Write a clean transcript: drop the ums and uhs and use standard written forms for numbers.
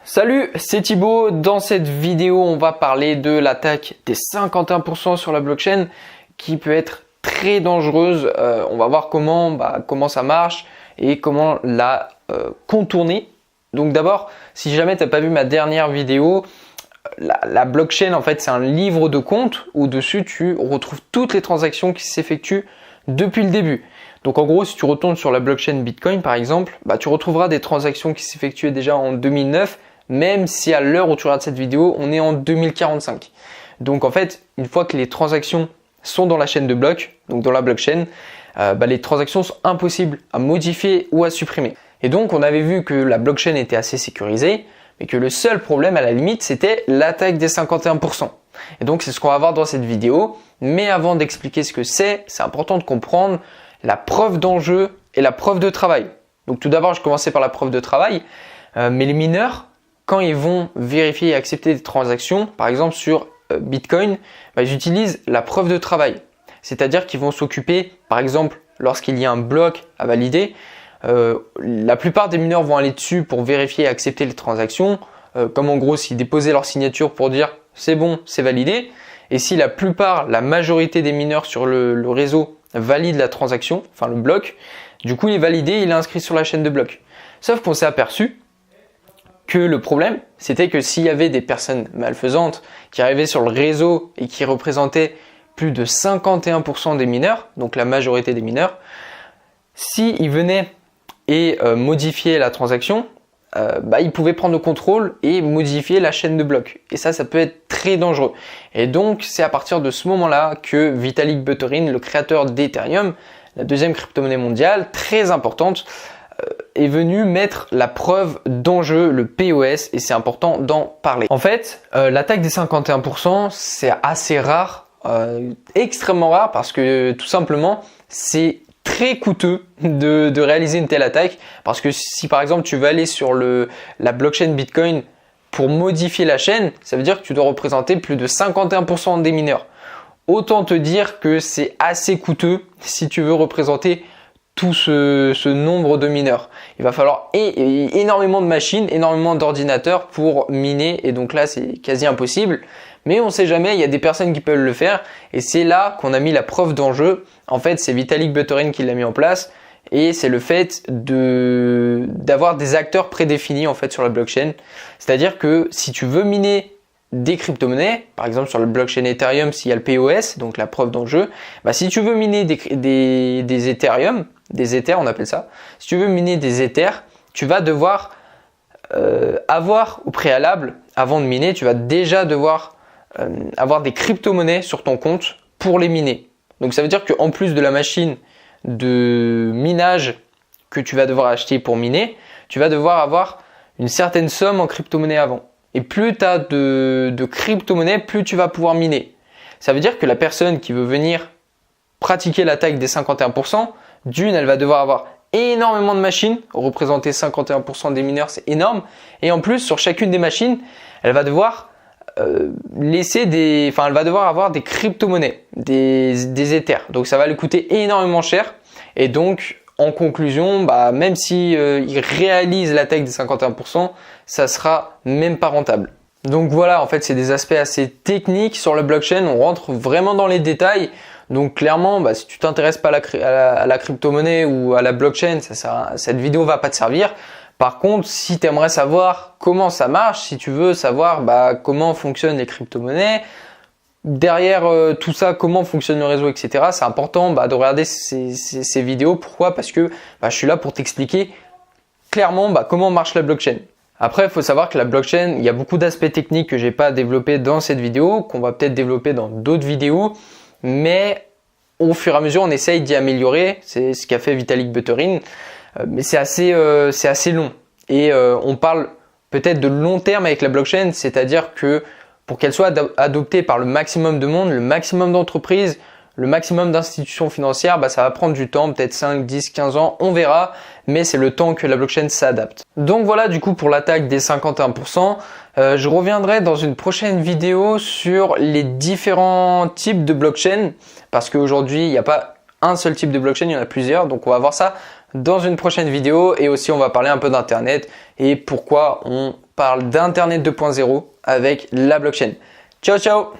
Salut, c'est Thibaut. Dans cette vidéo, on va parler de l'attaque des 51% sur la blockchain qui peut être très dangereuse. On va voir comment ça marche et comment la contourner. Donc d'abord, si jamais tu n'as pas vu ma dernière vidéo, la blockchain en fait c'est un livre de compte où dessus tu retrouves toutes les transactions qui s'effectuent depuis le début. Donc en gros, si tu retournes sur la blockchain Bitcoin par exemple, tu retrouveras des transactions qui s'effectuaient déjà en 2009, même si à l'heure où tu regardes cette vidéo, on est en 2045. Donc en fait, une fois que les transactions sont dans la chaîne de blocs, donc dans la blockchain, les transactions sont impossibles à modifier ou à supprimer. Et donc on avait vu que la blockchain était assez sécurisée, mais que le seul problème à la limite, c'était l'attaque des 51%. Et donc c'est ce qu'on va voir dans cette vidéo. Mais avant d'expliquer ce que c'est important de comprendre la preuve d'enjeu et la preuve de travail. Donc tout d'abord, je commençais par la preuve de travail, mais les mineurs, quand ils vont vérifier et accepter des transactions, par exemple sur Bitcoin, ils utilisent la preuve de travail. C'est-à-dire qu'ils vont s'occuper, par exemple, lorsqu'il y a un bloc à valider, la plupart des mineurs vont aller dessus pour vérifier et accepter les transactions, comme en gros s'ils déposaient leur signature pour dire c'est bon, c'est validé. Et si la majorité des mineurs sur le réseau valide la transaction, enfin le bloc, du coup il est validé, il est inscrit sur la chaîne de blocs. Sauf qu'on s'est aperçu que le problème, c'était que s'il y avait des personnes malfaisantes qui arrivaient sur le réseau et qui représentaient plus de 51% des mineurs, donc la majorité des mineurs, s'ils venaient et modifier la transaction, ils pouvaient prendre le contrôle et modifier la chaîne de blocs. Et ça peut être très dangereux. Et donc, c'est à partir de ce moment-là que Vitalik Buterin, le créateur d'Ethereum, la deuxième crypto-monnaie mondiale, très importante, est venu mettre la preuve d'enjeu, le POS, et c'est important d'en parler. En fait, l'attaque des 51%, c'est assez rare, extrêmement rare, parce que tout simplement, c'est très coûteux de réaliser une telle attaque, parce que si par exemple tu veux aller sur la blockchain Bitcoin pour modifier la chaîne, ça veut dire que tu dois représenter plus de 51% des mineurs. Autant te dire que c'est assez coûteux si tu veux représenter tout ce nombre de mineurs. Il va falloir énormément de machines, énormément d'ordinateurs pour miner, et donc là c'est quasi impossible. Mais on ne sait jamais, il y a des personnes qui peuvent le faire, et c'est là qu'on a mis la preuve d'enjeu. En fait, c'est Vitalik Buterin qui l'a mis en place, et c'est le fait d'avoir des acteurs prédéfinis en fait sur la blockchain. C'est-à-dire que si tu veux miner des crypto-monnaies, par exemple sur la blockchain Ethereum, s'il y a le POS, donc la preuve d'enjeu, si tu veux miner des Ethereum, des Ethers on appelle ça, si tu veux miner des Ethers, tu vas devoir avoir au préalable, avant de miner, tu vas déjà devoir avoir des crypto-monnaies sur ton compte pour les miner. Donc ça veut dire qu'en plus de la machine de minage que tu vas devoir acheter pour miner, tu vas devoir avoir une certaine somme en crypto-monnaie avant. Et plus tu as de crypto-monnaie, plus tu vas pouvoir miner. Ça veut dire que la personne qui veut venir pratiquer l'attaque des 51%, elle va devoir avoir énormément de machines, représenter 51% des mineurs, c'est énorme. Et en plus, sur chacune des machines, elle va devoir elle va devoir avoir des crypto-monnaies, des Ethers. Donc ça va lui coûter énormément cher. Et donc, en conclusion, même si il réalise l'attaque des 51%, ça sera même pas rentable. Donc voilà, en fait, c'est des aspects assez techniques sur la blockchain. On rentre vraiment dans les détails. Donc clairement, si tu t'intéresses pas à la crypto-monnaie ou à la blockchain, cette vidéo va pas te servir. Par contre, si tu aimerais savoir comment ça marche, si tu veux savoir comment fonctionnent les crypto-monnaies, derrière tout ça, comment fonctionne le réseau, etc., c'est important de regarder ces vidéos. Pourquoi ? Parce que je suis là pour t'expliquer clairement comment marche la blockchain. Après, il faut savoir que la blockchain, il y a beaucoup d'aspects techniques que j'ai pas développés dans cette vidéo, qu'on va peut-être développer dans d'autres vidéos, mais au fur et à mesure, on essaye d'y améliorer. C'est ce qu'a fait Vitalik Buterin. Mais c'est assez long. Et on parle peut-être de long terme avec la blockchain, c'est-à-dire que pour qu'elle soit adoptée par le maximum de monde, le maximum d'entreprises, le maximum d'institutions financières, ça va prendre du temps, peut-être 5, 10, 15 ans, on verra, mais c'est le temps que la blockchain s'adapte. Donc voilà du coup pour l'attaque des 51%. Je reviendrai dans une prochaine vidéo sur les différents types de blockchain, parce qu'aujourd'hui il n'y a pas un seul type de blockchain, il y en a plusieurs, donc on va voir ça dans une prochaine vidéo. Et aussi on va parler un peu d'internet et pourquoi on parle d'Internet 2.0 avec la blockchain. Ciao ciao!